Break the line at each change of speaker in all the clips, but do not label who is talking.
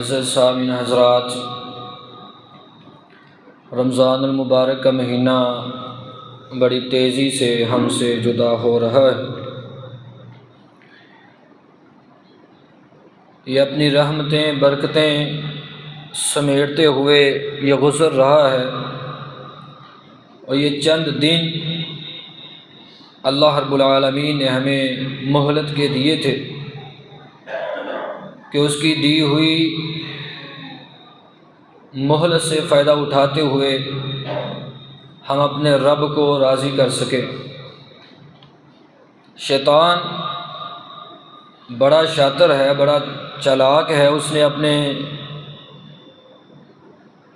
سامعین حضرات، رمضان المبارک کا مہینہ بڑی تیزی سے ہم سے جدا ہو رہا ہے۔ یہ اپنی رحمتیں برکتیں سمیٹتے ہوئے یہ گزر رہا ہے، اور یہ چند دن اللہ رب العالمین نے ہمیں مہلت کے دیے تھے کہ اس کی دی ہوئی مہلت سے فائدہ اٹھاتے ہوئے ہم اپنے رب کو راضی کر سکیں۔ شیطان بڑا شاطر ہے، بڑا چالاک ہے، اس نے اپنے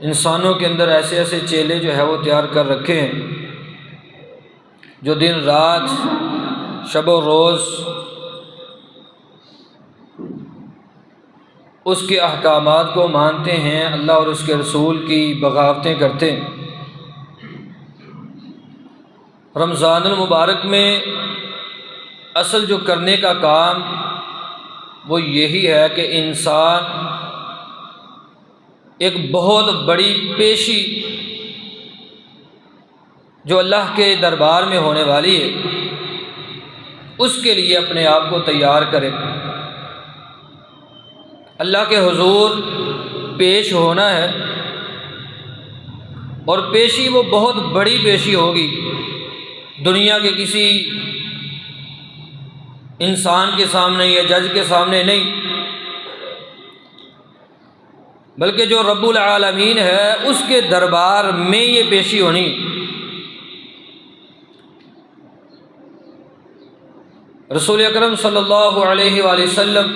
انسانوں کے اندر ایسے ایسے چیلے جو ہے وہ تیار کر رکھے ہیں جو دن رات شب و روز اس کے احکامات کو مانتے ہیں، اللہ اور اس کے رسول کی بغاوتیں کرتے ہیں۔ رمضان المبارک میں اصل جو کرنے کا کام وہ یہی ہے کہ انسان ایک بہت بڑی پیشی جو اللہ کے دربار میں ہونے والی ہے اس کے لیے اپنے آپ کو تیار کرے۔ اللہ کے حضور پیش ہونا ہے، اور پیشی وہ بہت بڑی پیشی ہوگی، دنیا کے کسی انسان کے سامنے یا جج کے سامنے نہیں، بلکہ جو رب العالمین ہے اس کے دربار میں یہ پیشی ہونی۔ رسول اکرم صلی اللہ علیہ وآلہ وسلم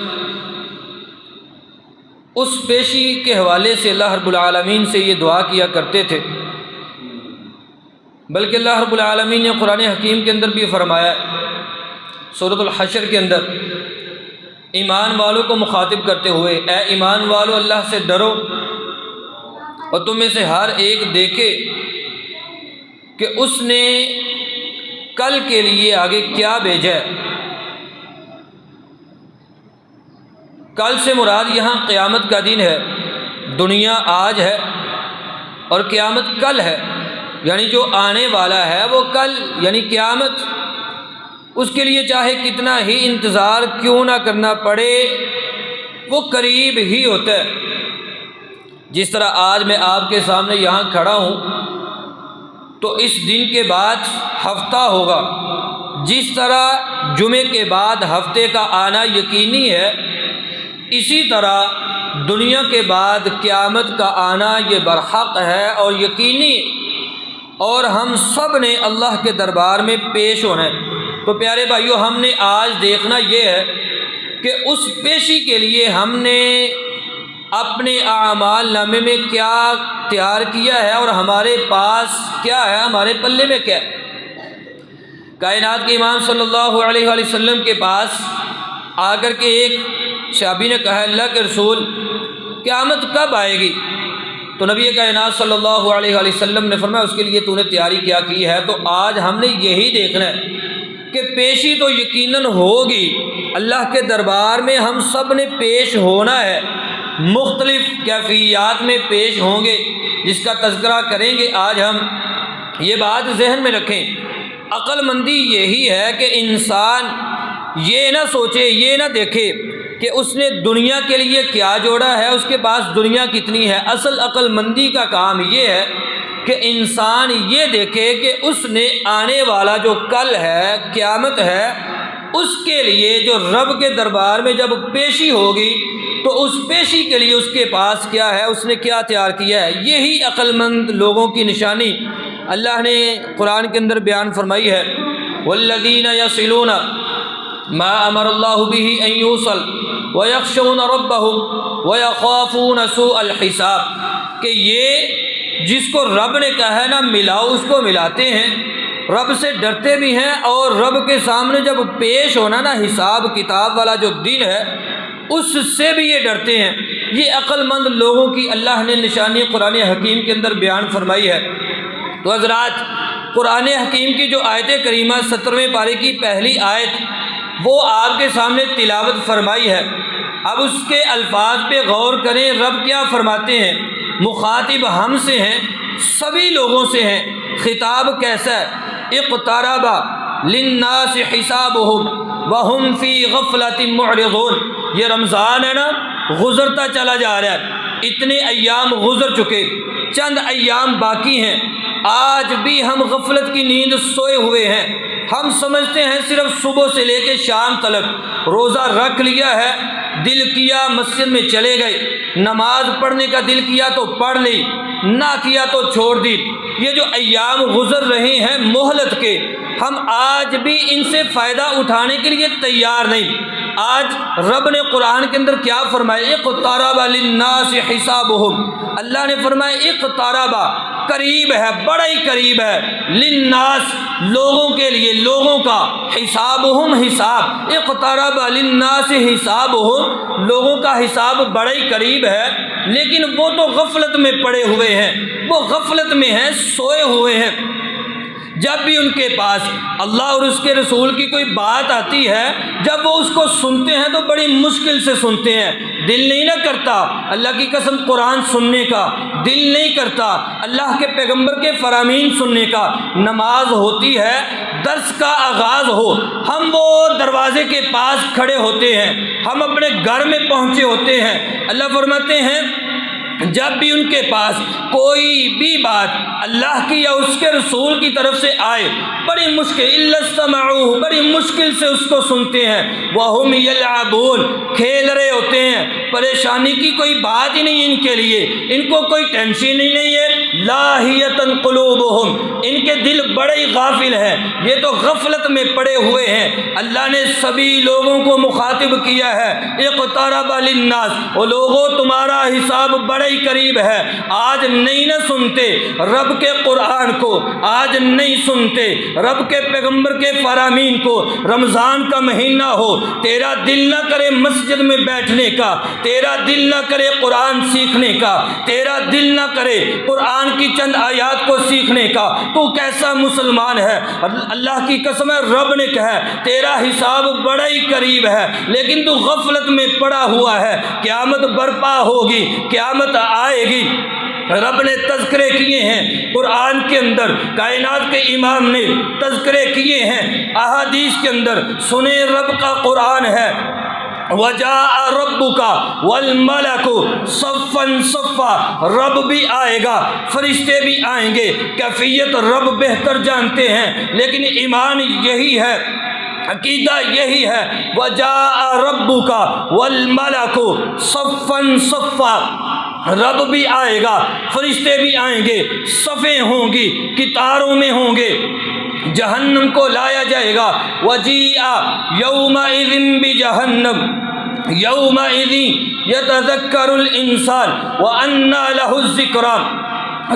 اس پیشی کے حوالے سے اللہ رب العالمین سے یہ دعا کیا کرتے تھے، بلکہ اللہ رب العالمین نے قرآن حکیم کے اندر بھی فرمایا، سورۃ الحشر کے اندر ایمان والوں کو مخاطب کرتے ہوئے، اے ایمان والو اللہ سے ڈرو، اور تم میں سے ہر ایک دیکھے کہ اس نے کل کے لیے آگے کیا بھیجا ہے۔ کل سے مراد یہاں قیامت کا دن ہے، دنیا آج ہے اور قیامت کل ہے، یعنی جو آنے والا ہے وہ کل یعنی قیامت، اس کے لیے چاہے کتنا ہی انتظار کیوں نہ کرنا پڑے وہ قریب ہی ہوتا ہے۔ جس طرح آج میں آپ کے سامنے یہاں کھڑا ہوں تو اس دن کے بعد ہفتہ ہوگا، جس طرح جمعے کے بعد ہفتے کا آنا یقینی ہے، اسی طرح دنیا کے بعد قیامت کا آنا یہ برحق ہے اور یقینی، اور ہم سب نے اللہ کے دربار میں پیش ہونا ہے۔ تو پیارے بھائیو، ہم نے آج دیکھنا یہ ہے کہ اس پیشی کے لیے ہم نے اپنے اعمال نامے میں کیا تیار کیا ہے اور ہمارے پاس کیا ہے، ہمارے پلے میں کیا ہے۔ کائنات کے امام صلی اللہ علیہ وآلہ وسلم کے پاس آ کر کے ایک صحابی نے کہا، اللہ کے رسول قیامت کب آئے گی؟ تو نبی کائنات صلی اللہ علیہ وآلہ وسلم نے فرمایا، اس کے لیے تو نے تیاری کیا کی ہے؟ تو آج ہم نے یہی دیکھنا ہے کہ پیشی تو یقیناً ہوگی، اللہ کے دربار میں ہم سب نے پیش ہونا ہے، مختلف کیفیات میں پیش ہوں گے، جس کا تذکرہ کریں گے آج ہم۔ یہ بات ذہن میں رکھیں، عقل مندی یہی ہے کہ انسان یہ نہ سوچے، یہ نہ دیکھے کہ اس نے دنیا کے لیے کیا جوڑا ہے، اس کے پاس دنیا کتنی ہے۔ اصل عقل مندی کا کام یہ ہے کہ انسان یہ دیکھے کہ اس نے آنے والا جو کل ہے، قیامت ہے، اس کے لیے جو رب کے دربار میں جب پیشی ہوگی تو اس پیشی کے لیے اس کے پاس کیا ہے، اس نے کیا تیار کیا ہے۔ یہی عقل مند لوگوں کی نشانی اللہ نے قرآن کے اندر بیان فرمائی ہے، والذین یصلون ما امر اللہ بہ ان یوصل ویخشون ربهم ویخافون سوء الحساب، کہ یہ جس کو رب نے کہا ہے نا ملاؤ، اس کو ملاتے ہیں، رب سے ڈرتے بھی ہیں، اور رب کے سامنے جب پیش ہونا نا حساب کتاب والا جو دن ہے اس سے بھی یہ ڈرتے ہیں۔ یہ عقل مند لوگوں کی اللہ نے نشانی قرآن حکیم کے اندر بیان فرمائی ہے۔ تو حضرات، قرآن حکیم کی جو آیت کریمہ 17ویں پارے کی پہلی آیت وہ آپ کے سامنے تلاوت فرمائی ہے، اب اس کے الفاظ پہ غور کریں، رب کیا فرماتے ہیں؟ مخاطب ہم سے ہیں، سبھی لوگوں سے ہیں۔ خطاب کیسا ہے؟ اقترب للناس حسابهم وهم فی غفلۃ معرضون۔ یہ رمضان ہے نا، گزرتا چلا جا رہا ہے، اتنے ایام گزر چکے، چند ایام باقی ہیں، آج بھی ہم غفلت کی نیند سوئے ہوئے ہیں۔ ہم سمجھتے ہیں صرف صبح سے لے کے شام تلک روزہ رکھ لیا ہے، دل کیا مسجد میں چلے گئے، نماز پڑھنے کا دل کیا تو پڑھ لی، نہ کیا تو چھوڑ دی۔ یہ جو ایام گزر رہے ہیں مہلت کے، ہم آج بھی ان سے فائدہ اٹھانے کے لیے تیار نہیں۔ آج رب نے قرآن کے اندر کیا فرمایا؟ اقترب للناس حسابهم، اللہ نے فرمایا اقترب، قریب ہے، بڑا ہی قریب ہے، للناس، لوگوں کے لیے، لوگوں کا، حسابهم، حساب، اقترب للناس حسابهم، لوگوں کا حساب بڑا ہی قریب ہے، لیکن وہ تو غفلت میں پڑے ہوئے ہیں، وہ غفلت میں ہیں، سوئے ہوئے ہیں۔ جب بھی ان کے پاس اللہ اور اس کے رسول کی کوئی بات آتی ہے، جب وہ اس کو سنتے ہیں تو بڑی مشکل سے سنتے ہیں، دل نہیں نہ کرتا اللہ کی قسم قرآن سننے کا، دل نہیں کرتا اللہ کے پیغمبر کے فرامین سننے کا۔ نماز ہوتی ہے، درس کا آغاز ہو، ہم وہ دروازے کے پاس کھڑے ہوتے ہیں، ہم اپنے گھر میں پہنچے ہوتے ہیں۔ اللہ فرماتے ہیں جب بھی ان کے پاس کوئی بھی بات اللہ کی یا اس کے رسول کی طرف سے آئے، بڑی مشکل، الا استمعوہ، بڑی مشکل سے اس کو سنتے ہیں، وہم یلعبون، کھیل رہے ہوتے ہیں، پریشانی کی کوئی بات ہی نہیں ان کے لیے، ان کو کوئی ٹینشن ہی نہیں ہے، لاہیۃ قلوبہم، ان کے دل بڑے ہی غافل ہیں، یہ تو غفلت میں پڑے ہوئے ہیں۔ اللہ نے سبھی لوگوں کو مخاطب کیا ہے، اقترب للناس، وہ لوگوں تمہارا حساب بڑے ہی قریب ہے۔ آج نہیں نہ سنتے رب کے قرآن کو، آج نہیں سنتے رب کے پیغمبر کے فرامین کو۔ رمضان کا مہینہ ہو، تیرا دل نہ کرے مسجد میں بیٹھنے کا، تیرا دل نہ کرے قرآن سیکھنے کا، تیرا دل نہ کرے قرآن کی چند آیات کو سیکھنے کا، تو کیسا مسلمان ہے؟ اللہ کی قسم ہے، رب نے کہا تیرا حساب بڑا ہی قریب ہے، لیکن تو غفلت میں پڑا ہوا ہے۔ قیامت برپا ہوگی، قیامت آئے گی۔ رب نے تذکرے کیے ہیں قرآن کے اندر، کائنات کے امام نے تذکرے کیے ہیں احادیث کے اندر، سنیں رب کا قرآن ہے، وَجَاءَ رَبُّكَ وَالْمَلَكُ صَفًّا صَفًّا، رب بھی آئے گا، فرشتے بھی آئیں گے، کیفیت رب بہتر جانتے ہیں، لیکن ایمان یہی ہے، عقیدہ یہی ہے، وَجَاءَ رَبُّكَ وَالْمَلَكُ صَفًّا صَفًّا، رب بھی آئے گا، فرشتے بھی آئیں گے، صفیں ہوں گی، قطاروں میں ہوں گے، جہنم کو لایا جائے گا، وَجِیءَ یَوْمَئِذٍ بِجَہَنَّمَ یَوْمَئِذٍ یَتَذَکَّرُ الْإِنسَانُ وَأَنَّىٰ لَهُ الذِّکْرَىٰ،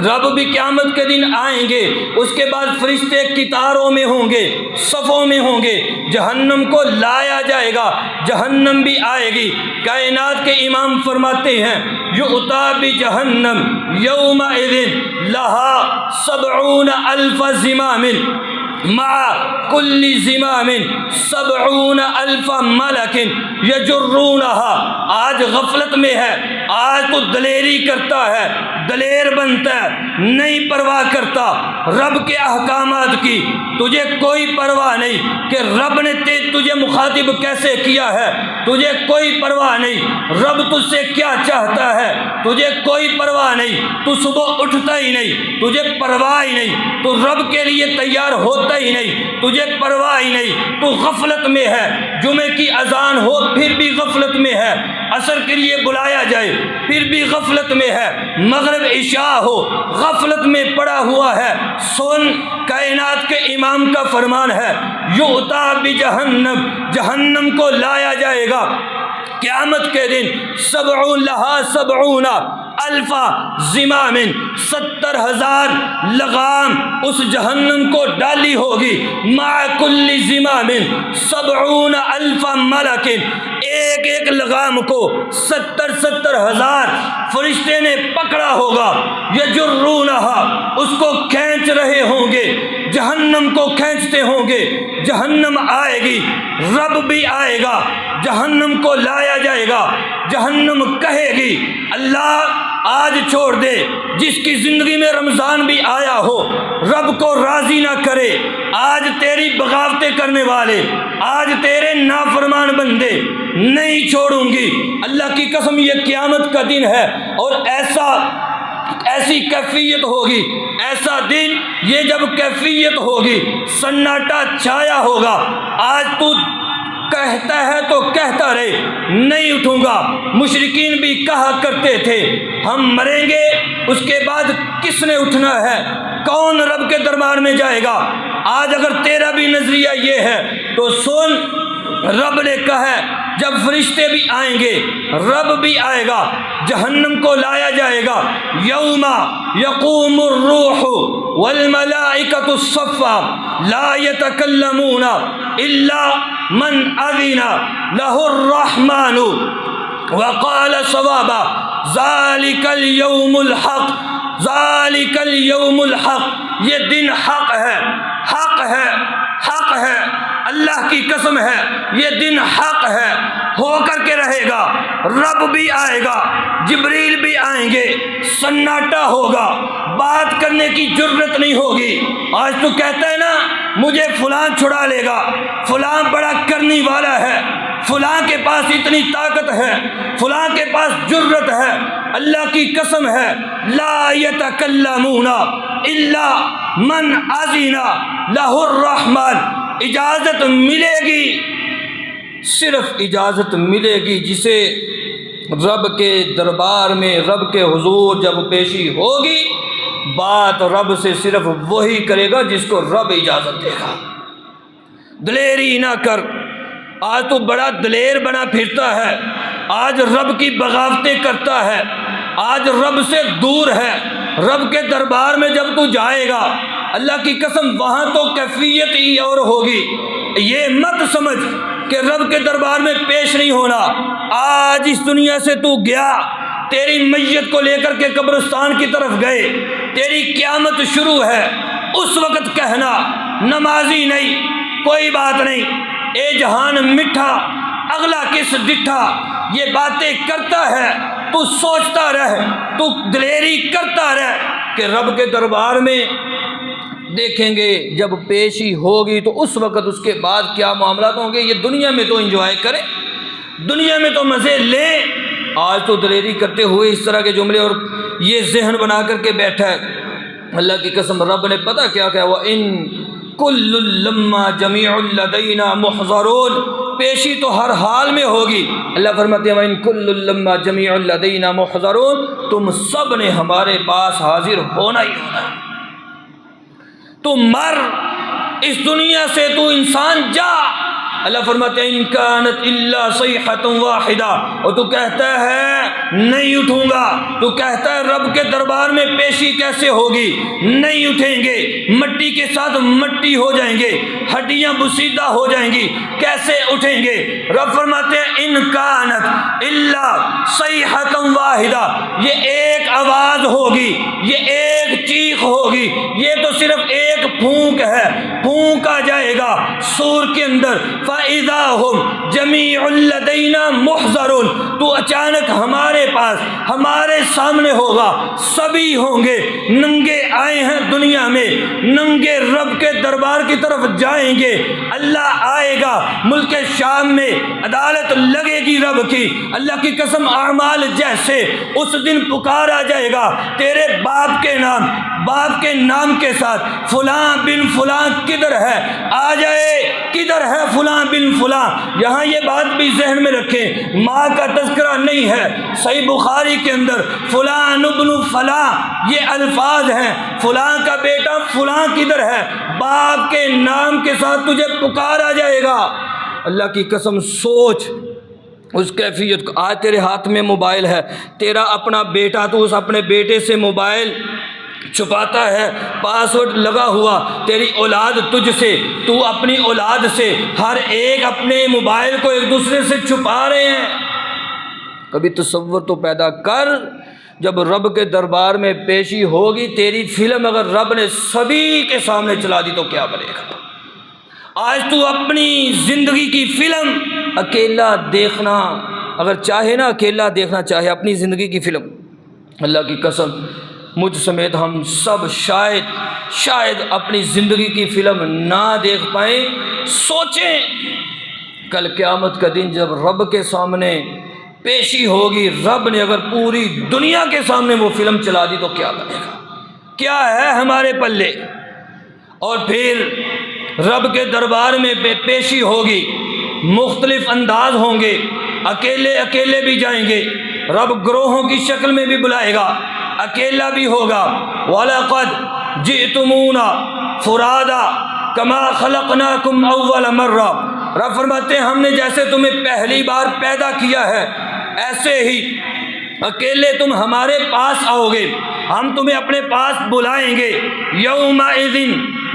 رب بھی قیامت کے دن آئیں گے، اس کے بعد فرشتے قطاروں میں ہوں گے، صفوں میں ہوں گے، جہنم کو لایا جائے گا، جہنم بھی آئے گی۔ کائنات کے امام فرماتے ہیں یؤتی بجہنم یومئذ لہا 70,000 زمام مع کل زمام 70,000 ملک یجرونها۔ آج غفلت میں ہے، آج تو دلیری کرتا ہے، دلیر بنتا ہے، نہیں پرواہ کرتا رب کے احکامات کی، تجھے کوئی پرواہ نہیں کہ رب نے تجھے مخاطب کیسے کیا ہے، تجھے کوئی پرواہ نہیں رب تجھ سے کیا چاہتا ہے، تجھے کوئی پرواہ نہیں، تو صبح اٹھتا ہی نہیں، تجھے پرواہ ہی نہیں، تو رب کے لیے تیار ہوتا ہی نہیں، تجھے پرواہ ہی نہیں، تو غفلت میں ہے۔ جمعے کی اذان ہو پھر بھی غفلت میں ہے، عصر کے لیے بلایا جائے پھر بھی غفلت میں ہے، مغرب عشاء ہو غفلت میں پڑا ہوا ہے۔ سن، کائنات کے امام کا فرمان ہے یؤتی بجہنم، جہنم کو لایا جائے گا قیامت کے دن، 70,000 زمام، 70,000 لگام اس جہنم کو ڈالی ہوگی، مع کل زمام 70,000 ملک، ایک ایک لگام کو 70,000 فرشتے نے پکڑا ہوگا، یجرونہا، اس کو کھینچ رہے ہوں گے، جہنم کو کھینچتے ہوں گے، جہنم آئے گی، رب بھی آئے گا، جہنم کو لایا جائے گا، جہنم کہے گی اللہ آج چھوڑ دے۔ جس کی زندگی میں رمضان بھی آیا ہو، رب کو راضی نہ کرے، آج تیری بغاوتیں کرنے والے، آج تیرے نافرمان بندے نہیں چھوڑوں گی۔ اللہ کی قسم یہ قیامت کا دن ہے، اور ایسی کیفیت ہوگی، ایسا دن یہ جب کیفیت ہوگی، سناٹا چھایا ہوگا۔ آج تو کہتا ہے تو کہتا رہے، نہیں اٹھوں گا۔ مشرکین بھی کہا کرتے تھے ہم مریں گے، اس کے بعد کس نے اٹھنا ہے، کون رب کے دربار میں جائے گا؟ آج اگر تیرا بھی نظریہ یہ ہے تو سن، رب نے کہا ہے جب فرشتے بھی آئیں گے، رب بھی آئے گا، جہنم کو لایا جائے گا۔ یوم یقوم الروح والملائکۃ صفا لا یتکلمون الا من اذن لہ الرحمن وقال صوابا ذالک الیوم الحق، ذالک الیوم الحق، یہ دن حق ہے، حق ہے، حق ہے، اللہ کی قسم ہے یہ دن حق ہے، ہو کر کے رہے گا۔ رب بھی آئے گا، جبریل بھی آئیں گے، سناٹا ہوگا، بات کرنے کی جرت نہیں ہوگی۔ آج تو کہتا ہے نا مجھے فلاں چھڑا لے گا، فلاں بڑا کرنے والا ہے، فلاں کے پاس اتنی طاقت ہے، فلاں کے پاس جرت ہے۔ اللہ کی قسم ہے لا یتکلمون الا من اذن لہ الرحمن، اجازت ملے گی، صرف اجازت ملے گی جسے رب کے دربار میں، رب کے حضور جب پیشی ہوگی، بات رب سے صرف وہی کرے گا جس کو رب اجازت دے گا۔ دلیری نہ کر، آج تو بڑا دلیر بنا پھرتا ہے، آج رب کی بغاوتیں کرتا ہے، آج رب سے دور ہے۔ رب کے دربار میں جب تو جائے گا، اللہ کی قسم وہاں تو کیفیت ہی اور ہوگی۔ یہ مت سمجھ کہ رب کے دربار میں پیش نہیں ہونا۔ آج اس دنیا سے تو گیا، تیری میت کو لے کر کے قبرستان کی طرف گئے، تیری قیامت شروع ہے، اس وقت کہنا نمازی نہیں، کوئی بات نہیں، اے جہان مٹھا اگلا کس ڈٹھا، یہ باتیں کرتا ہے تو سوچتا رہ، تو دلیری کرتا رہ کہ رب کے دربار میں دیکھیں گے جب پیشی ہوگی تو اس وقت اس کے بعد کیا معاملات ہوں گے۔ یہ دنیا میں تو انجوائے کرے، دنیا میں تو مزے لیں۔ آج تو دلیری کرتے ہوئے اس طرح کے جملے اور یہ ذہن بنا کر کے بیٹھا ہے۔ اللہ کی قسم رب نے پتہ کیا کہا، وَإِن كُلٌّ لَمَّا جَمِيعٌ لَدَيْنَا مُحْضَرُونَ، پیشی تو ہر حال میں ہوگی۔ اللہ فرماتے ہیں وَإِن كُلٌّ لَمَّا جَمِيعٌ لَدَيْنَا مُحْضَرُونَ، تم سب نے ہمارے پاس حاضر ہونا ہی ہونا۔ تو مر، اس دنیا سے تو انسان جا۔ اللہ فرماتے ہیں ان کانت الا صیحۃ واحدہ، اور تو کہتا ہے نہیں اٹھوں گا، تو کہتا ہے رب کے دربار میں پیشی کیسے ہوگی، نہیں اٹھیں گے، مٹی کے ساتھ مٹی ہو جائیں گے، ہڈیاں بسیدہ ہو جائیں گی، کیسے اٹھیں گے؟ رب فرماتے ہیں ان کانت الا صیحۃ واحدہ، یہ ایک آواز ہوگی، یہ ایک چیخ ہوگی، یہ تو صرف ایک پھونک ہے، پھونکا جائے گا سور کے اندر، فَإِذَا هُمْ جَمِيعٌ لَدَيْنَا مُحْضَرُونَ، تو اچانک ہمارے پاس، ہمارے سامنے ہوگا، سبھی ہوں گے، ننگے آئے ہیں دنیا میں، ننگے رب کے دربار کی طرف جائیں گے۔ اللہ آئے گا، ملک شام میں عدالت لگے گی رب کی، اللہ کی قسم اعمال جیسے اس دن پکارا جائے گا تیرے باپ کے نام، باپ کے نام کے ساتھ، فلاں بن فلاں کدھر ہے، آ جائے، کدھر ہے فلاں بن فلاں۔ یہاں یہ بات بھی ذہن میں رکھیں، ماں کا تذکرہ نہیں ہے، صحیح بخاری کے اندر فلاں ابن فلاں یہ الفاظ ہیں، فلاں کا بیٹا فلاں کدھر ہے، باپ کے نام کے ساتھ تجھے پکارا جائے گا۔ اللہ کی قسم سوچ اس کیفیت کو۔ آج تیرے ہاتھ میں موبائل ہے، تیرا اپنا بیٹا، تو اس اپنے بیٹے سے موبائل چھپاتا ہے، پاسورڈ لگا ہوا، تیری اولاد تجھ سے، تو اپنی اولاد سے، ہر ایک اپنے موبائل کو ایک دوسرے سے چھپا رہے ہیں۔ کبھی تصور تو پیدا کر جب رب کے دربار میں پیشی ہوگی تیری فلم اگر رب نے سبھی کے سامنے چلا دی تو کیا بنے گا؟ آج تو اپنی زندگی کی فلم اکیلا دیکھنا اگر چاہے نا، اکیلا دیکھنا چاہے اپنی زندگی کی فلم، اللہ کی قسم مجھ سمیت ہم سب شاید اپنی زندگی کی فلم نہ دیکھ پائیں۔ سوچیں کل قیامت کا دن جب رب کے سامنے پیشی ہوگی، رب نے اگر پوری دنیا کے سامنے وہ فلم چلا دی تو کیا بنے گا؟ کیا ہے ہمارے پلے؟ اور پھر رب کے دربار میں پیشی ہوگی، مختلف انداز ہوں گے، اکیلے بھی جائیں گے، رب گروہوں کی شکل میں بھی بلائے گا، اکیلا بھی ہوگا۔ وَلَقَدْ جِئْتُمُونَا فُرَادَا كَمَا خَلَقْنَاكُمْ أَوَّلَ مَرَّةٍ، رب فرماتے ہیں ہم نے جیسے تمہیں پہلی بار پیدا کیا ہے ایسے ہی اکیلے تم ہمارے پاس آؤ گے، ہم تمہیں اپنے پاس بلائیں گے۔ یومئذ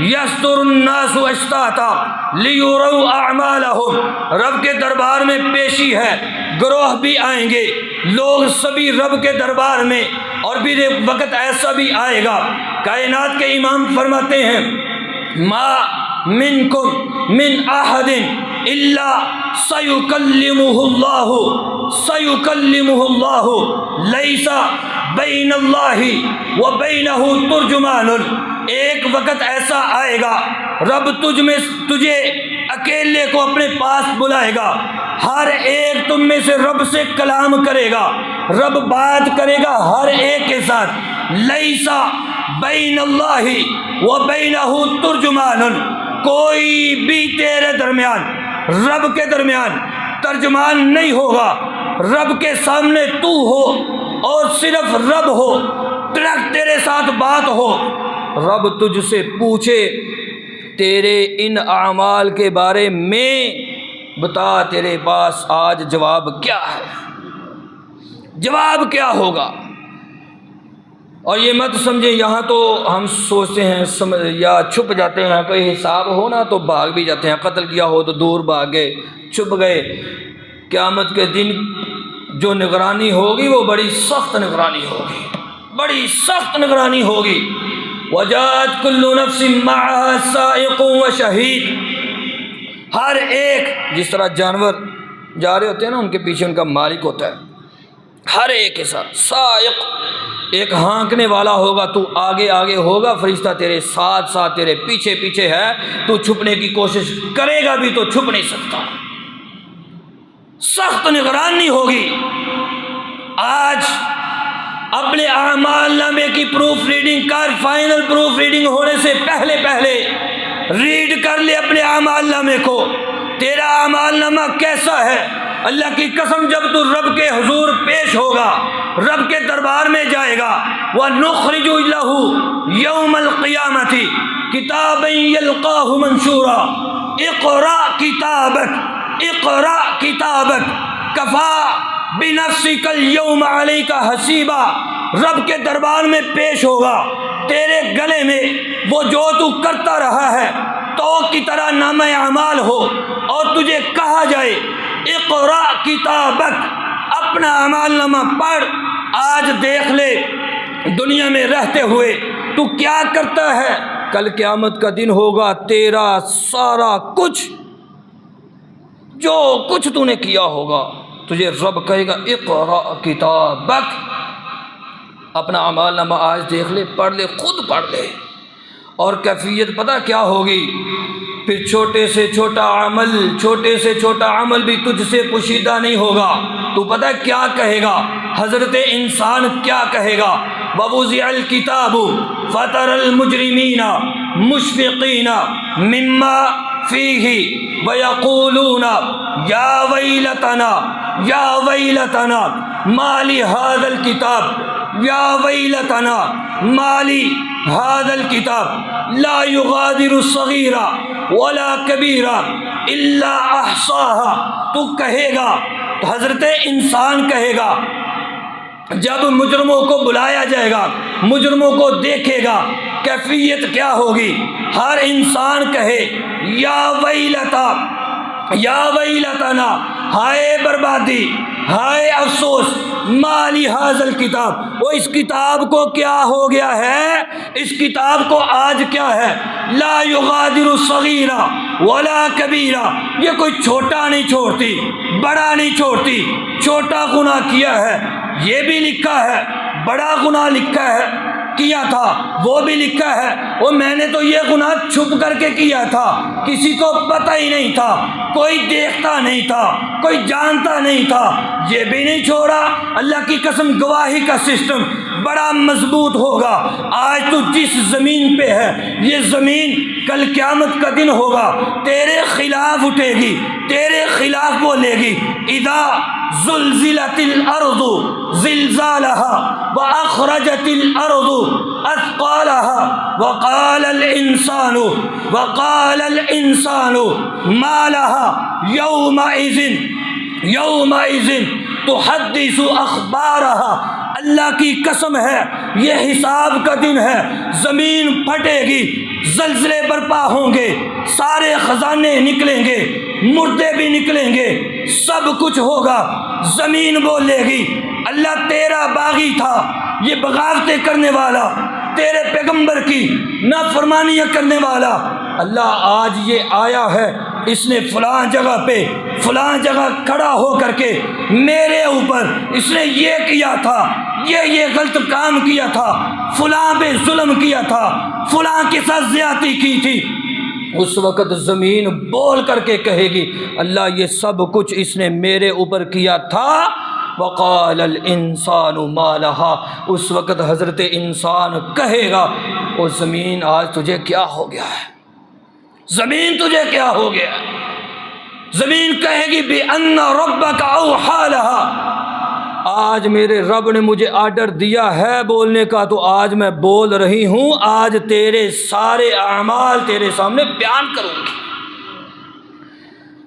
یصدر الناس اشتاتا لیروا اعمالهم، رب کے دربار میں پیشی ہے، گروہ بھی آئیں گے، لوگ سبھی رب کے دربار میں، اور پھر ایک وقت ایسا بھی آئے گا کائنات کے امام فرماتے ہیں ما منکم من احد الا سیکلمہ اللہ لیس بین اللہ و بینہ ترجمان، ایک وقت ایسا آئے گا رب تجھے اکیلے کو اپنے پاس بلائے گا، ہر ایک تم میں سے رب سے کلام کرے گا، رب بات کرے گا ہر ایک کے ساتھ، لیسا بین اللہ و بینہ ترجمان، کوئی بھی تیرے درمیان رب کے درمیان ترجمان نہیں ہوگا، رب کے سامنے تو ہو اور صرف رب ہو، تیرے ساتھ بات ہو، رب تجھ سے پوچھے تیرے ان اعمال کے بارے میں، بتا تیرے پاس آج جواب کیا ہے، جواب کیا ہوگا؟ اور یہ مت سمجھیں یہاں تو ہم سوچتے ہیں یا چھپ جاتے ہیں، کوئی حساب ہو نا تو بھاگ بھی جاتے ہیں، قتل کیا ہو تو دور بھاگ گئے، چھپ گئے۔ قیامت کے دن جو نگرانی ہوگی وہ بڑی سخت نگرانی ہوگی، بڑی سخت نگرانی ہوگی۔ وجاءت كل نفس معها سائق وشهيد، ہر ایک جس طرح جانور جا رہے ہوتے ہیں نا ان کے پیچھے ان کا مالک ہوتا ہے، ہر ایک کے ساتھ سائق، ایک ہانکنے والا ہوگا، تو آگے آگے ہوگا، فرشتہ تیرے ساتھ ساتھ تیرے پیچھے پیچھے ہے، تو چھپنے کی کوشش کرے گا بھی تو چھپ نہیں سکتا، سخت نگرانی ہوگی۔ آج اپنے اعمال نامے کی پروف ریڈنگ کر، فائنل پروف ریڈنگ ہونے سے پہلے ریڈ کر لے اپنے اعمال نامے کو، تیرا اعمال نامہ کیسا ہے۔ اللہ کی قسم جب تو رب کے حضور پیش ہوگا، رب کے دربار میں جائے گا، وَنُخْرِجُ لَهُ يَوْمَ الْقِيَامَةِ كِتَابًا يَلْقَاهُ مَنْشُورًا اقْرَأْ كِتَابَكَ اقْرَأْ كِتَابَكَ كَفَىٰ بِنَفْسِكَ الْيَوْمَ عَلَيْكَ حَسِيبًا، رب کے دربار میں پیش ہوگا، تیرے گلے میں وہ جو تو کرتا رہا ہے تو کی طرح نامہ اعمال ہو، اور تجھے کہا جائے اقرأ کتابک، اپنا اعمال نامہ پڑھ، آج دیکھ لے دنیا میں رہتے ہوئے تو کیا کرتا ہے، کل قیامت کا دن ہوگا، تیرا سارا کچھ جو کچھ تو نے کیا ہوگا تجھے رب کہے گا اقرأ کتابک، اپنا اعمال نامہ آج دیکھ لے، پڑھ لے، خود پڑھ لے۔ اور کیفیت پتہ کیا ہوگی؟ پھر چھوٹے سے چھوٹا عمل بھی تجھ سے پوشیدہ نہیں ہوگا، تو پتہ کیا کہے گا؟ حضرت انسان کیا کہے گا؟ وَوُضِعَ الْكِتَابُ فَتَرَى الْمُجْرِمِينَ مُشْفِقِينَ مِمَّا فِيهِ وَيَقُولُونَ يَا وَيْلَتَنَا مَا لِهَذَا الْكِتَابِ یا ویلتنا مالی هذا الكتاب لا یغادر صغیرا ولا کبیرا الا احصاها، تو کہے گا، تو حضرت انسان کہے گا جب مجرموں کو بلایا جائے گا، مجرموں کو دیکھے گا، کیفیت کیا ہوگی؟ ہر انسان کہے یا ویلتا یا ویلتنا ہائے بربادی، ہائے افسوس، مالی حاضل کتاب، وہ اس کتاب کو کیا ہو گیا ہے، اس کتاب کو آج کیا ہے، لا یغادر صغیرہ ولا کبیرہ، یہ کوئی چھوٹا نہیں چھوڑتی، بڑا نہیں چھوڑتی، چھوٹا گناہ کیا ہے یہ بھی لکھا ہے، بڑا گناہ لکھا ہے کیا تھا وہ بھی لکھا ہے، اور میں نے تو یہ گناہ چھپ کر کے کیا تھا، کسی کو پتہ ہی نہیں تھا، کوئی دیکھتا نہیں تھا، کوئی جانتا نہیں تھا، یہ بھی نہیں چھوڑا۔ اللہ کی قسم گواہی کا سسٹم بڑا مضبوط ہوگا۔ آج تو جس زمین پہ ہے یہ زمین کل قیامت کا دن ہوگا، تیرے خلاف اٹھے گی، تیرے خلاف بولے گی۔ اذا زلزلت الارض زلزالها واخرجت الارض اثقالها وقال الانسان ما لها يومئذ تحدث اخبارها۔ اللہ کی قسم ہے یہ حساب کا دن ہے، زمین پھٹے گی، زلزلے برپا ہوں گے، سارے خزانے نکلیں گے، مردے بھی نکلیں گے، سب کچھ ہوگا، زمین بولے گی اللہ تیرا باغی تھا، یہ بغاوتیں کرنے والا، تیرے پیغمبر کی نافرمانیاں کرنے والا، اللہ آج یہ آیا ہے، اس نے فلاں جگہ پہ فلاں جگہ کھڑا ہو کر کے میرے اوپر اس نے یہ کیا تھا، یہ غلط کام کیا تھا، فلاں پہ ظلم کیا تھا، فلاں کے ساتھ زیادتی کی تھی۔ اس وقت زمین بول کر کے کہے گی اللہ یہ سب کچھ اس نے میرے اوپر کیا تھا۔ وقال الانسان ما لها، اس وقت حضرت انسان کہے گا او زمین آج تجھے کیا ہو گیا ہے، زمین تجھے کیا ہو گیا ہے؟ زمین کہے گی بِأَنَّ رَبَّكَ أَوْحَىٰ لَهَا، آج میرے رب نے مجھے آرڈر دیا ہے بولنے کا تو آج میں بول رہی ہوں، آج تیرے سارے اعمال تیرے سامنے بیان کروں گی۔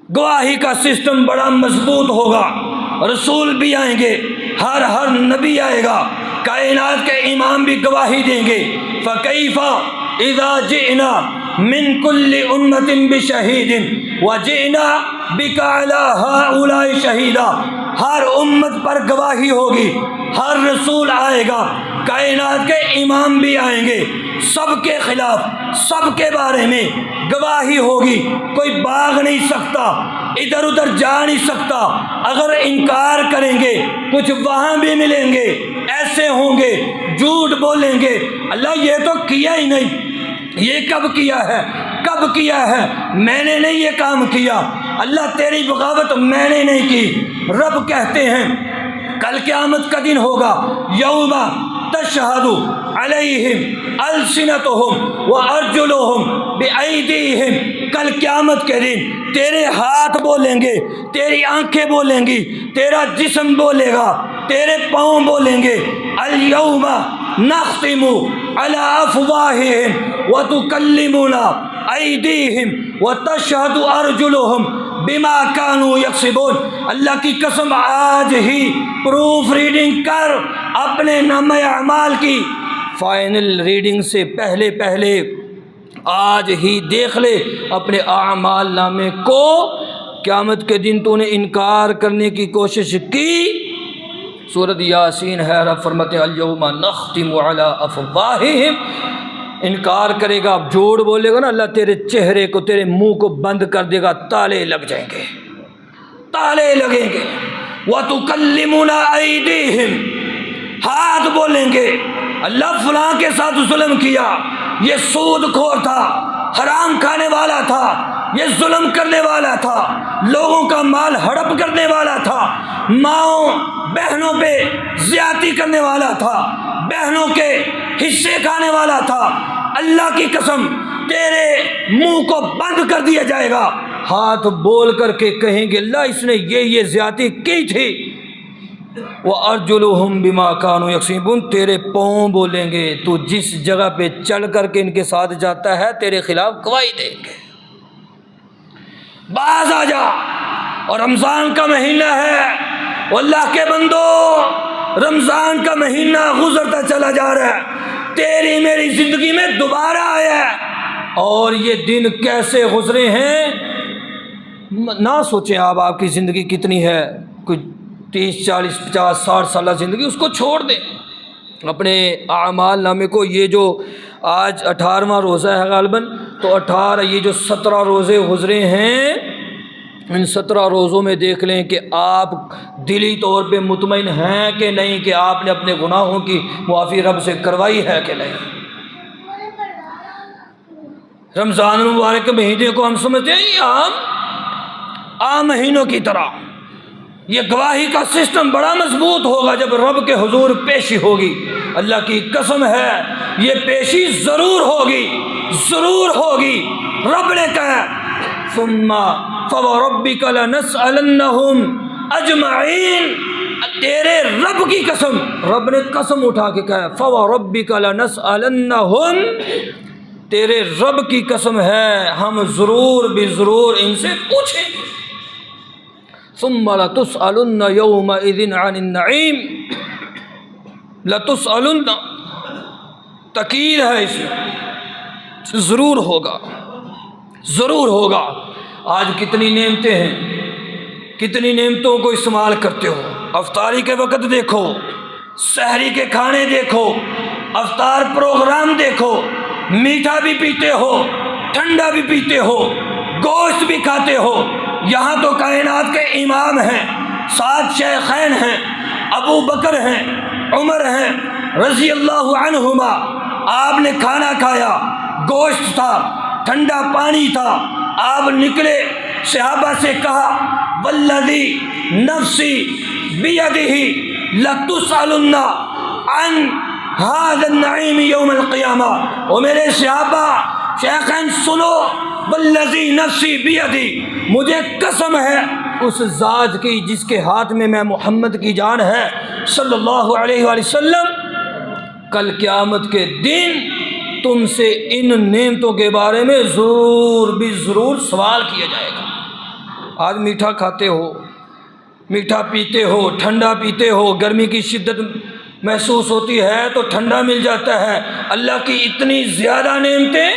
گواہی کا سسٹم بڑا مضبوط ہوگا، رسول بھی آئیں گے، ہر نبی آئے گا، کائنات کے امام بھی گواہی دیں گے۔ فَكَيْفَ إِذَا جِئْنَا مِن كُلِّ أُمَّةٍ بِشَهِيدٍ وَجِئْنَا بِكَ عَلَىٰ هَٰؤُلَاءِ شَهِيدًا، ہر امت پر گواہی ہوگی، ہر رسول آئے گا، کائنات کے امام بھی آئیں گے، سب کے خلاف سب کے بارے میں گواہی ہوگی، کوئی بھاگ نہیں سکتا، ادھر ادھر جا نہیں سکتا، اگر انکار کریں گے کچھ وہاں بھی ملیں گے، ایسے ہوں گے، جھوٹ بولیں گے اللہ یہ تو کیا ہی نہیں، یہ کب کیا ہے، کب کیا ہے، میں نے نہیں یہ کام کیا، اللہ تیری بغاوت میں نے نہیں کی۔ رب کہتے ہیں کل قیامت کا دن ہوگا، یوم تشہد علیہم السنتہم وارجلہم بایدیہم، کل قیامت کے دن تیرے ہاتھ بولیں گے، تیری آنکھیں بولیں گی، تیرا جسم بولے گا، تیرے پاؤں بولیں گے۔ الیوم نختم علی افواہہم وتکلمنا ایدیہم وتشہد ارجلہم بما کانوا یکسبون، اللہ کی قسم آج ہی پروف ریڈنگ کر اپنے نامہ اعمال کی، فائنل ریڈنگ سے پہلے آج ہی دیکھ لے اپنے اعمال نامے کو۔ قیامت کے دن تو نے انکار کرنے کی کوشش کی، سورۃ یاسین ہے، رب فرماتے ہیں الیوم نختم علی افواہہم، انکار کرے گا، اب جھوٹ بولے گا نا اللہ تیرے چہرے کو، تیرے منہ کو بند کر دے گا، تالے لگ جائیں گے، تالے لگیں گے۔ وَتُكَلِّمُنَا أَيْدِيهِمْ، ہاتھ بولیں گے اللہ فلاں کے ساتھ ظلم کیا، یہ سود خور تھا، حرام کھانے والا تھا، یہ ظلم کرنے والا تھا، لوگوں کا مال ہڑپ کرنے والا تھا، ماؤں بہنوں پہ زیادتی کرنے والا تھا، بہنوں کے حصے کھانے والا تھا، اللہ کی قسم تیرے منہ کو بند کر دیا جائے گا۔ ہاتھ بول کر کے کہیں گے اللہ اس نے یہ زیادتی کی تھی۔ وَأَرْجُلُهُمْ بِمَا كَانُوا يَكْسِبُونَ، تیرے پاؤں بولیں گے تو جس جگہ پہ چل کر کے ان کے ساتھ جاتا ہے تیرے خلاف گواہی دیں گے۔ باز آ جا، اور رمضان کا مہینہ ہے، اللہ کے بندو رمضان کا مہینہ گزرتا چلا جا رہا ہے، تیری میری زندگی میں دوبارہ آیا ہے، اور یہ دن کیسے گزرے ہیں، نہ سوچیں آپ کی زندگی کتنی ہے، کوئی 30 40 50 60 سالہ زندگی، اس کو چھوڑ دیں اپنے اعمال نامے کو۔ یہ جو آج 18واں روزہ ہے غالباً، تو 18 یہ جو 17 روزے گزرے ہیں، ان 17 روزوں میں دیکھ لیں کہ آپ دلی طور پہ مطمئن ہیں کہ نہیں کہ آپ نے اپنے گناہوں کی معافی رب سے کروائی ہے کہ نہیں۔ رمضان المبارک کے مہینے کو ہم سمجھتے ہیں یہ عام مہینوں کی طرح، یہ گواہی کا سسٹم بڑا مضبوط ہوگا جب رب کے حضور پیشی ہوگی۔ اللہ کی قسم ہے یہ پیشی ضرور ہوگی، ضرور ہوگی۔ رب نے کہا ثم فوربک لنسألنہم اجمعین، تیرے رب کی قسم، رب نے قسم اٹھا کے کہا فوربک لنسألنہم، تیرے رب کی قسم ہے ہم ضرور بھی ضرور ان سے پوچھیں گے۔ ثم لتسألن یومئذ عن النعیم، لتسألن تکید ہے اس میں، ضرور ہوگا، ضرور ہوگا۔ آج کتنی نعمتیں ہیں، کتنی نعمتوں کو استعمال کرتے ہو۔ افطاری کے وقت دیکھو، سحری کے کھانے دیکھو، افطار پروگرام دیکھو، میٹھا بھی پیتے ہو، ٹھنڈا بھی پیتے ہو، گوشت بھی کھاتے ہو۔ یہاں تو کائنات کے امام ہیں، 7 شیخین ہیں، ابو بکر ہیں، عمر ہیں رضی اللہ عنہما، آپ نے کھانا کھایا، گوشت تھا، ٹھنڈا پانی تھا، آپ نکلے، صحابہ سے کہا والذی نفسی بیدہ لتسألن عن هذا النعیم یوم القیامہ۔ اور میرے صحابہ شیخین سنو، والذی نفسی بیدہ، مجھے قسم ہے اس ذات کی جس کے ہاتھ میں محمد کی جان ہے صلی اللہ علیہ وآلہ وسلم، کل قیامت کے دن تم سے ان نعمتوں کے بارے میں ضرور بھی ضرور سوال کیا جائے گا۔ آج میٹھا کھاتے ہو، میٹھا پیتے ہو، ٹھنڈا پیتے ہو، گرمی کی شدت محسوس ہوتی ہے تو ٹھنڈا مل جاتا ہے، اللہ کی اتنی زیادہ نعمتیں،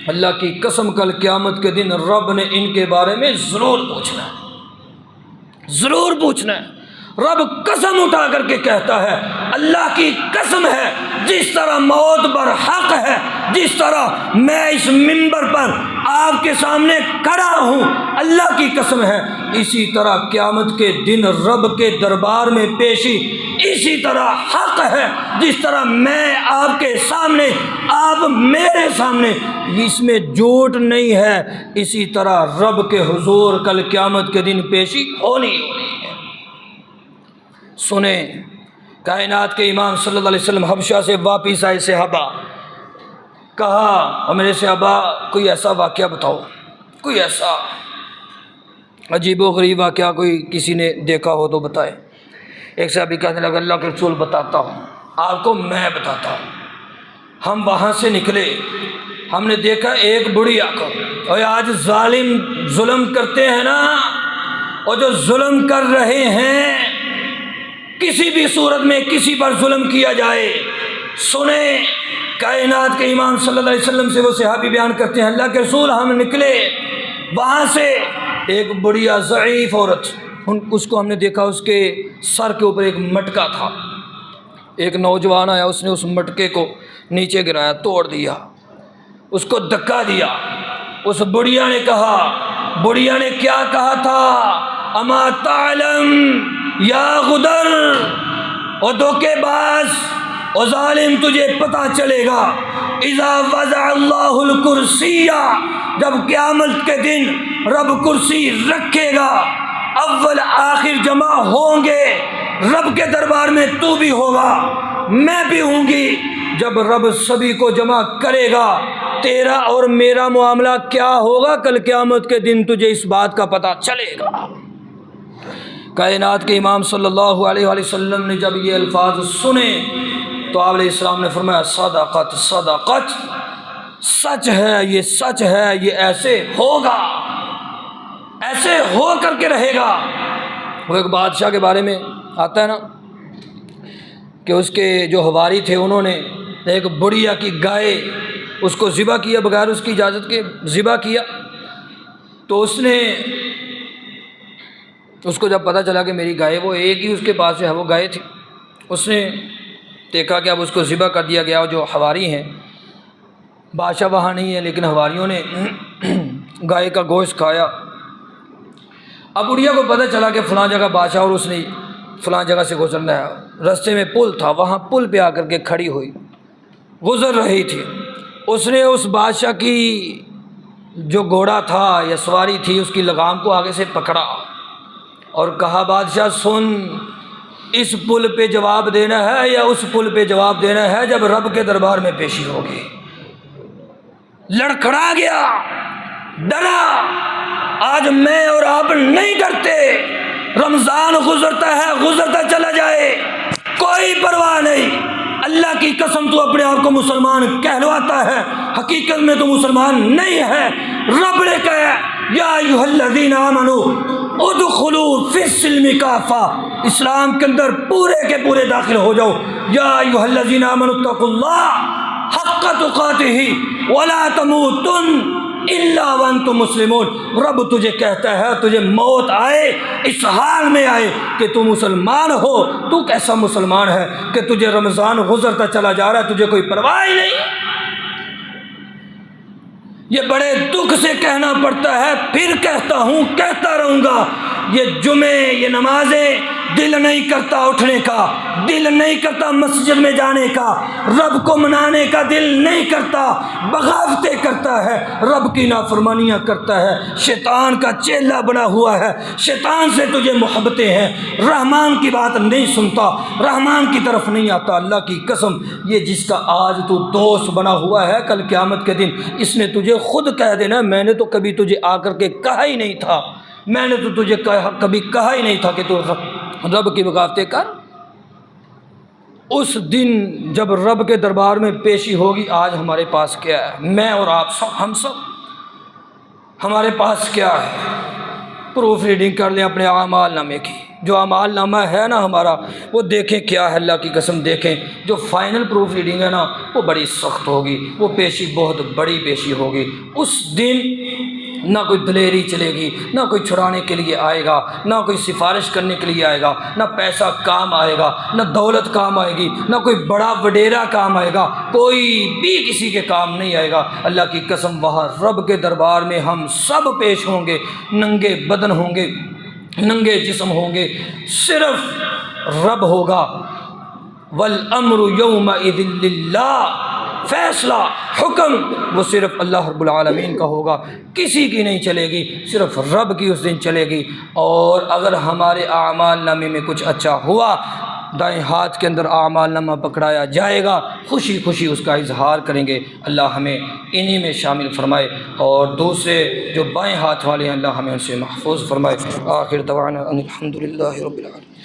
اللہ کی قسم کل قیامت کے دن رب نے ان کے بارے میں ضرور پوچھنا ہے، ضرور پوچھنا ہے۔ رب قسم اٹھا کر کے کہتا ہے، اللہ کی قسم ہے جس طرح موت پر حق ہے، جس طرح میں اس منبر پر آپ کے سامنے کھڑا ہوں، اللہ کی قسم ہے اسی طرح قیامت کے دن رب کے دربار میں پیشی اسی طرح حق ہے، جس طرح میں آپ کے سامنے، آپ میرے سامنے، اس میں جھوٹ نہیں ہے، اسی طرح رب کے حضور کل قیامت کے دن پیشی ہونی ہے۔ سنیں، کائنات کے امام صلی اللہ علیہ وسلم حبشہ سے واپس آئے، صحابہ کہا اور میرے صحابہ کوئی ایسا واقعہ بتاؤ، کوئی ایسا عجیب و غریب واقعہ کوئی کسی نے دیکھا ہو تو بتائے۔ ایک صحابی کہنے لگا اللہ کے رسول بتاتا ہوں آپ کو، میں بتاتا ہوں۔ ہم وہاں سے نکلے، ہم نے دیکھا ایک بڑھیا کو، اور آج ظالم ظلم کرتے ہیں نا، اور جو ظلم کر رہے ہیں، کسی بھی صورت میں کسی پر ظلم کیا جائے، سنیں کائنات کے امام صلی اللہ علیہ وسلم سے وہ صحابی بیان کرتے ہیں اللہ کے رسول ہم نکلے، وہاں سے ایک بڑھیا ضعیف عورت، اس کو ہم نے دیکھا، اس کے سر کے اوپر ایک مٹکا تھا، ایک نوجوان آیا، اس نے اس مٹکے کو نیچے گرایا، توڑ دیا، اس کو دھکا دیا۔ اس بڑھیا نے کہا، بڑھیا نے کیا کہا تھا، اما تعلم یا غدر، اور دھوکے باز اور ظالم تجھے پتہ چلے گا، اذا وضع اللہ الکرسی، جب قیامت کے دن رب کرسی رکھے گا، اول آخر جمع ہوں گے رب کے دربار میں، تو بھی ہوگا میں بھی ہوں گی، جب رب سبھی کو جمع کرے گا تیرا اور میرا معاملہ کیا ہوگا کل قیامت کے دن تجھے اس بات کا پتہ چلے گا۔ کائنات کے امام صلی اللہ علیہ وآلہ وسلم نے جب یہ الفاظ سنے تو آپ علیہ السلام نے فرمایا صدقت صدقت، سچ ہے یہ، سچ ہے یہ، ایسے ہوگا، ایسے ہو کر کے رہے گا۔ وہ ایک بادشاہ کے بارے میں آتا ہے نا کہ اس کے جو حواری تھے انہوں نے ایک بڑھیا کی گائے اس کو ذبح کیا، بغیر اس کی اجازت کے ذبح کیا، تو اس کو جب پتہ چلا کہ میری گائے، وہ ایک ہی اس کے پاس جو ہے وہ گائے تھی، اس نے دیکھا کہ اب اس کو ذبح کر دیا گیا، اور جو حواری ہیں، بادشاہ وہاں نہیں ہے لیکن حواریوں نے گائے کا گوشت کھایا۔ اب بڑھیا کو پتہ چلا کہ فلاں جگہ بادشاہ اور اس نے فلاں جگہ سے گزرنا ہے، رستے میں پل تھا، وہاں پل پہ آ کر کے کھڑی ہوئی، گزر رہی تھی۔ اس نے اس بادشاہ کی جو گھوڑا تھا یا سواری تھی اس کی لگام کو آگے سے پکڑا اور کہا بادشاہ سن، اس پل پہ جواب دینا ہے یا اس پل پہ جواب دینا ہے جب رب کے دربار میں پیشی ہوگی۔ لڑکھڑا گیا، ڈرا، آج میں اور آپ نہیں ڈرتے، رمضان گزرتا ہے، گزرتا چلا جائے، کوئی پرواہ نہیں۔ اللہ کی قسم تو اپنے آپ کو مسلمان کہلواتا ہے، حقیقت میں تو مسلمان نہیں ہے۔ رب نے کہا یا ایھا الذین آمنوا ادخلوا فی السلم کافہ، اسلام کے اندر پورے کے پورے داخل ہو جاؤ۔ یا ایھا الذین آمنوا اتقوا اللہ حق تقاتہ ولا تموتن الا وانتم مسلمون۔ رب تجھے کہتا ہے تجھے موت آئے اس حال میں آئے کہ تو مسلمان ہو۔ تو کیسا مسلمان ہے کہ تجھے رمضان گزرتا چلا جا رہا ہے، تجھے کوئی پرواہ ہی نہیں۔ یہ بڑے دکھ سے کہنا پڑتا ہے، پھر کہتا ہوں، کہتا رہوں گا، یہ جمعے، یہ نمازیں دل نہیں کرتا اٹھنے کا، دل نہیں کرتا مسجد میں جانے کا، رب کو منانے کا دل نہیں کرتا، بغاوتیں کرتا ہے، رب کی نافرمانیاں کرتا ہے، شیطان کا چیلا بنا ہوا ہے، شیطان سے تجھے محبتیں ہیں، رحمان کی بات نہیں سنتا، رحمان کی طرف نہیں آتا۔ اللہ کی قسم، یہ جس کا آج تو دوست بنا ہوا ہے، کل قیامت کے دن اس نے تجھے خود کہہ دینا میں نے تو کبھی تجھے آ کر کے کہا ہی نہیں تھا، میں نے تو تجھے کبھی کہا ہی نہیں تھا کہ تو رب کی بغاوتیں کر۔ اس دن جب رب کے دربار میں پیشی ہوگی، آج ہمارے پاس کیا ہے؟ میں اور آپ سب، ہم سب، ہمارے پاس کیا ہے؟ پروف ریڈنگ کر لیں اپنے اعمال نامے کی، جو اعمال نامہ ہے نا ہمارا، وہ دیکھیں کیا ہے، اللہ کی قسم دیکھیں۔ جو فائنل پروف ریڈنگ ہے نا وہ بڑی سخت ہوگی، وہ پیشی بہت بڑی پیشی ہوگی۔ اس دن نہ کوئی دلیری چلے گی، نہ کوئی چھڑانے کے لیے آئے گا، نہ کوئی سفارش کرنے کے لیے آئے گا، نہ پیسہ کام آئے گا، نہ دولت کام آئے گی، نہ کوئی بڑا وڈیرا کام آئے گا، کوئی بھی کسی کے کام نہیں آئے گا۔ اللہ کی قسم وہاں رب کے دربار میں ہم سب پیش ہوں گے، ننگے بدن ہوں گے، ننگے جسم ہوں گے، صرف رب ہوگا۔ والامر یومئذ للہ، فیصلہ، حکم وہ صرف اللہ رب العالمین کا ہوگا، کسی کی نہیں چلے گی، صرف رب کی اس دن چلے گی۔ اور اگر ہمارے اعمال نامے میں کچھ اچھا ہوا، دائیں ہاتھ کے اندر اعمال نامہ پکڑایا جائے گا، خوشی خوشی اس کا اظہار کریں گے۔ اللہ ہمیں انہی میں شامل فرمائے، اور دوسرے جو بائیں ہاتھ والے ہیں اللہ ہمیں ان سے محفوظ فرمائے۔ آخر دعوانا ان الحمد للہ رب العالمین۔